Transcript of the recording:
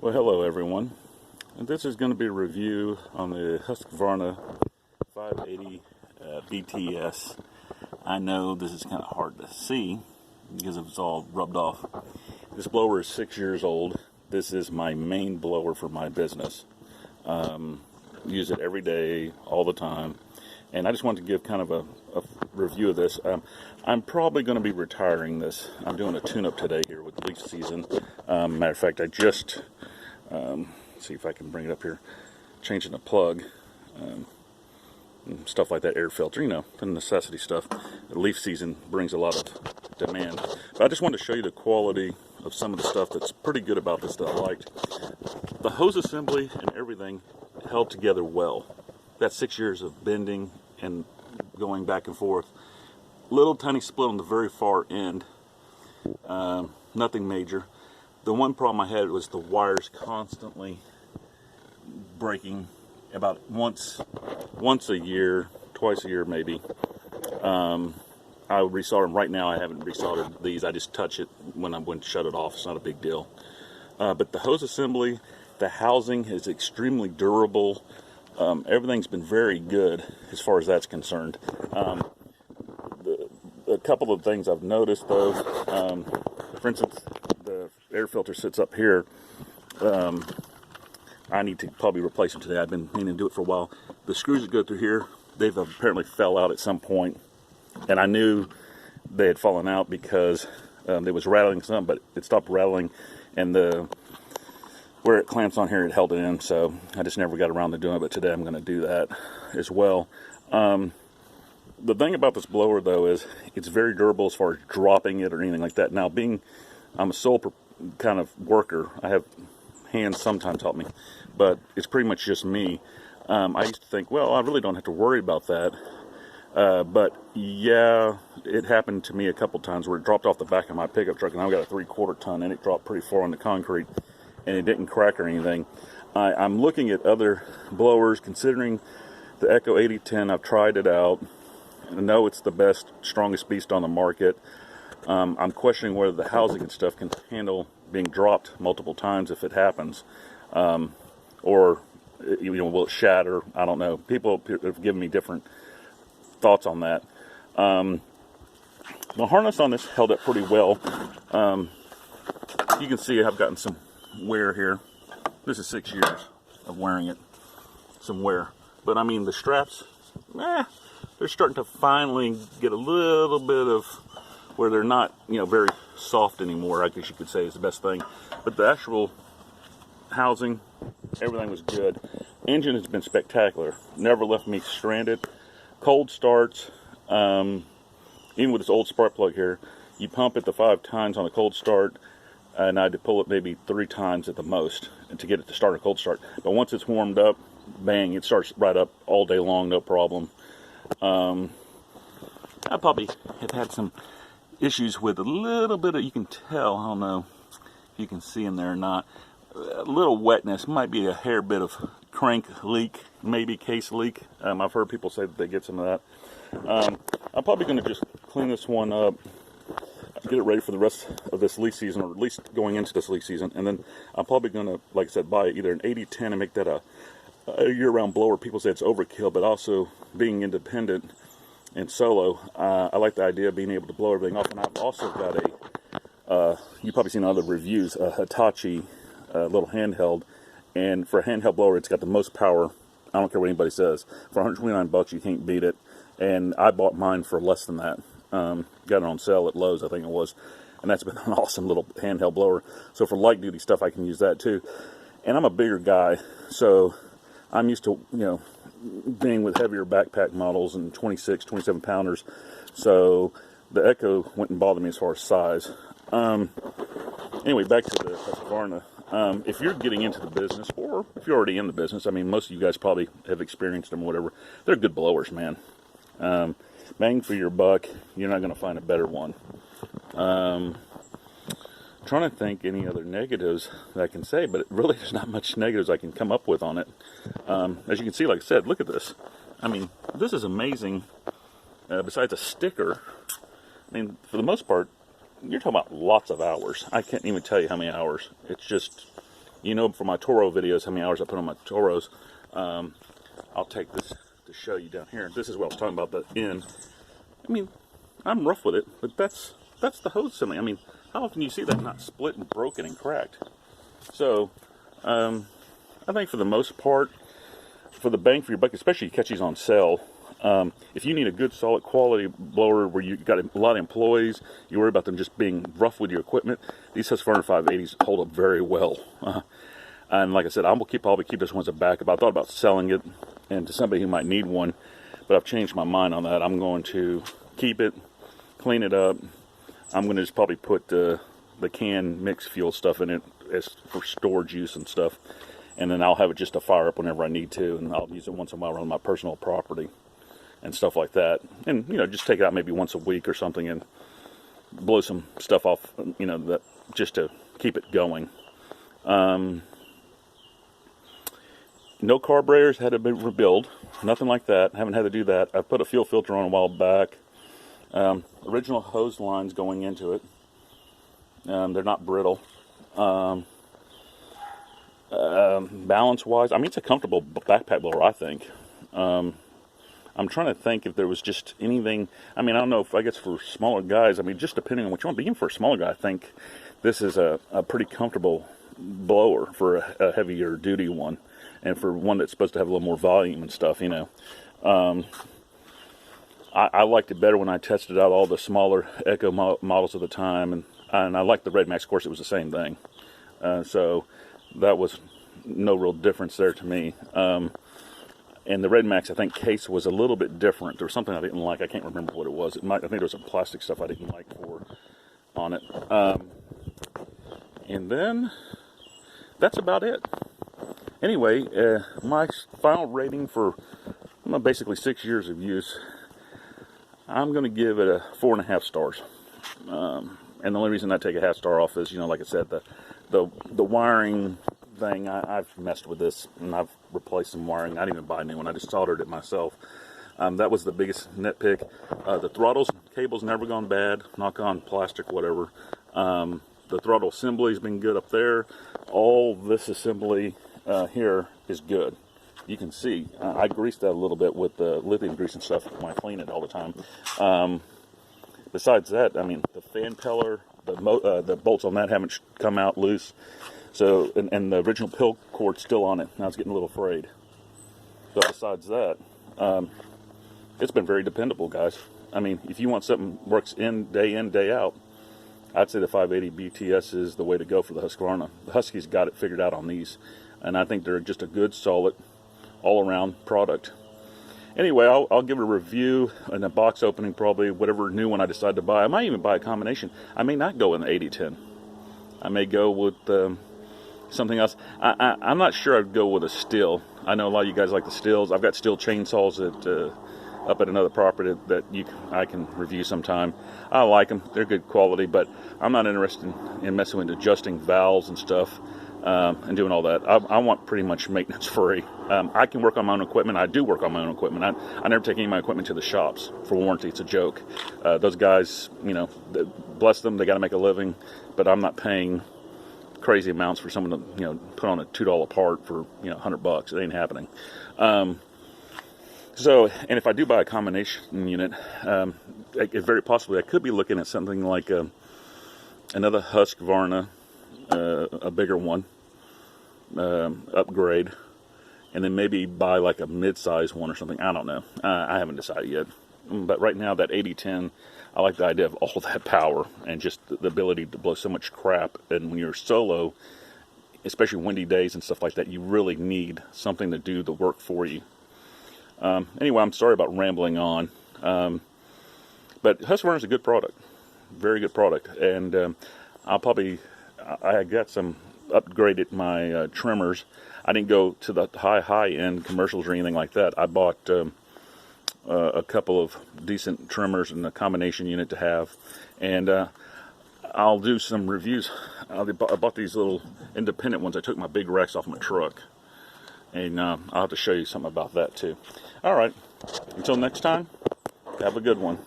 Well, hello everyone. And this is going to be a review on the Husqvarna 580 BTS. I know this is kind of hard to see because it's all rubbed off. This blower is 6 years old. This is my main blower for my business. Use it every day, all the time. And I just wanted to give kind of a review of this. I'm probably going to be retiring this. I'm doing a tune-up today here with leaf season. Matter of fact, I just, see if I can bring it up here, changing the plug, stuff like that, air filter, you know, the necessity stuff. The leaf season brings a lot of demand. But I just wanted to show you the quality of some of the stuff that's pretty good about this that I liked. The hose assembly and everything held together well. That's 6 years of bending and going back and forth. Little tiny split on the very far end. Nothing major. The one problem I had was the wires constantly breaking about once a year, twice a year maybe. I would resolder them. Right now I haven't resoldered these. I just touch it when I'm going to shut it off. It's not a big deal. But the hose assembly, the housing is extremely durable. Everything's been very good as far as that's concerned. A couple of things I've noticed though, for instance, the air filter sits up here. I need to probably replace them today. I've been meaning to do it for a while. The screws that go through here, they've apparently fell out at some point, and I knew they had fallen out because it was rattling some, but it stopped rattling, and where it clamps on here, it held it in, so I just never got around to doing it, but today I'm going to do that as well. The thing about this blower, though, is it's very durable as far as dropping it or anything like that. Now, I'm a sole kind of worker, I have hands sometimes help me, but it's pretty much just me. I used to think, well, I really don't have to worry about that, but yeah, it happened to me a couple times where it dropped off the back of my pickup truck, and I've got a 3/4 ton, and it dropped pretty far on the concrete, and it didn't crack or anything. I'm looking at other blowers, considering the Echo 8010. I've tried it out. I know it's the best, strongest beast on the market. I'm questioning whether the housing and stuff can handle being dropped multiple times if it happens, or will it shatter? I don't know. People have given me different thoughts on that. The harness on this held up pretty well. You can see I've gotten some wear here. This is 6 years of wearing it, some wear. But I mean, the straps, they're starting to finally get a little bit of where they're not, very soft anymore, I guess you could say is the best thing. But the actual housing, everything was good. Engine has been spectacular. Never left me stranded. Cold starts, even with this old spark plug here, you pump it the 5 times on a cold start, and I had to pull it maybe 3 times at the most to get it to start a cold start. But once it's warmed up, bang, it starts right up all day long, no problem. I probably have had some issues with a little bit of, you can tell, I don't know if you can see in there or not, a little wetness, might be a hair bit of crank leak, maybe case leak. I've heard people say that they get some of that. I'm probably going to just clean this one up, get it ready for the rest of this leaf season, or at least going into this leaf season, and then I'm probably going to, like I said, buy either an 8010 and make that a year-round blower. People say it's overkill, but also being independent and solo, I like the idea of being able to blow everything off. And I've also got you've probably seen other reviews, a Hitachi little handheld, and for a handheld blower, it's got the most power. I don't care what anybody says. For $129, you can't beat it. And I bought mine for less than that. Got it on sale at Lowe's, I think it was, and that's been an awesome little handheld blower. So for light duty stuff, I can use that too. And I'm a bigger guy, so I'm used to, being with heavier backpack models and 26, 27 pounders. So the Echo wouldn't bother me as far as size. Anyway, back to the Husqvarna. If you're getting into the business, or if you're already in the business, I mean, most of you guys probably have experienced them or whatever. They're good blowers, man. Bang for your buck. You're not going to find a better one. Trying to think any other negatives that I can say, but really there's not much negatives I can come up with on it. As you can see, like I said, look at this. I mean, this is amazing. Besides a sticker, I mean, for the most part, you're talking about lots of hours. I can't even tell you how many hours. It's just You know, for my Toro videos, how many hours I put on my Toros. I'll take this to show you down here. This is what I was talking about, the end. I mean, I'm rough with it, but that's the hose assembly. I mean, how often do you see that not split and broken and cracked? So, I think for the most part, for the bang for your buck, especially if you catch these on sale, if you need a good solid quality blower where you got a lot of employees, you worry about them just being rough with your equipment, these Husqvarna 580s hold up very well. And like I said, I will probably keep this one as a backup. I thought about selling it and to somebody who might need one, but I've changed my mind on that. I'm going to keep it, clean it up. I'm going to just probably put the canned mixed fuel stuff in it as for storage use and stuff. And then I'll have it just to fire up whenever I need to, and I'll use it once in a while around my personal property and stuff like that. And, you know, just take it out maybe once a week or something and blow some stuff off, you know, that just to keep it going. No carburetors had to be rebuilt, nothing like that. Haven't had to do that. I put a fuel filter on a while back. Original hose lines going into it. They're not brittle. Balance-wise, I mean, it's a comfortable backpack blower, I think. I'm trying to think if there was just anything. I mean, I don't know if, I guess for smaller guys, I mean, just depending on what you want, but even for a smaller guy, I think this is a pretty comfortable blower for a heavier duty one, and for one that's supposed to have a little more volume and stuff, you know. I liked it better when I tested out all the smaller Echo models at the time, and I liked the Red Max. Of course, it was the same thing. So that was no real difference there to me. And the Red Max, I think, case was a little bit different. There was something I didn't like. I can't remember what it was. I think there was some plastic stuff I didn't like on it. And then that's about it. Anyway, my final rating for basically 6 years of use, I'm going to give it a 4.5 stars. And the only reason I take a half star off is, you know, like I said, the wiring thing. I've messed with this, and I've replaced some wiring. I didn't even buy a new one. I just soldered it myself. That was the biggest nitpick. The throttles, cable's never gone bad. Knock on plastic, whatever. The throttle assembly's been good up there. All this assembly here is good. You can see, I greased that a little bit with the lithium grease and stuff when I clean it all the time. Besides that, I mean, the fan peller, the bolts on that haven't come out loose. So, and the original pill cord's still on it. Now it's getting a little frayed. But besides that, it's been very dependable, guys. I mean, if you want something that works in, day out, I'd say the 580 BTS is the way to go for the Husqvarna. The Huskies got it figured out on these. And I think they're just a good, solid, all-around product. Anyway, I'll give it a review and a box opening, probably, whatever new one I decide to buy. I might even buy a combination. I may not go in the 8010. I may go with something else. I'm not sure I'd go with a Stihl. I know a lot of you guys like the Stihls. I've got Stihl chainsaws up at another property that I can review sometime. I like them. They're good quality, but I'm not interested in messing with adjusting valves and stuff. And doing all that. I want pretty much maintenance free. I can work on my own equipment. I do work on my own equipment. I never take any of my equipment to the shops for warranty. It's a joke. Those guys, you know, bless them, they got to make a living, but I'm not paying crazy amounts for someone to, you know, put on a $2 part for, you know, $100. It ain't happening. So, and if I do buy a combination unit, very possibly I could be looking at something like another Husqvarna, a bigger one, upgrade, and then maybe buy like a mid-size one or something. I don't know. I haven't decided yet. But right now, that 8010, I like the idea of all that power and just the ability to blow so much crap. And when you're solo, especially windy days and stuff like that, you really need something to do the work for you. Anyway, I'm sorry about rambling on. But Husqvarna is a good product. Very good product. And I got some upgraded my trimmers. I didn't go to the high-end commercials or anything like that. I bought a couple of decent trimmers and a combination unit to have. And I'll do some reviews. I bought these little independent ones. I took my big racks off my truck. And I'll have to show you something about that too. All right. Until next time, have a good one.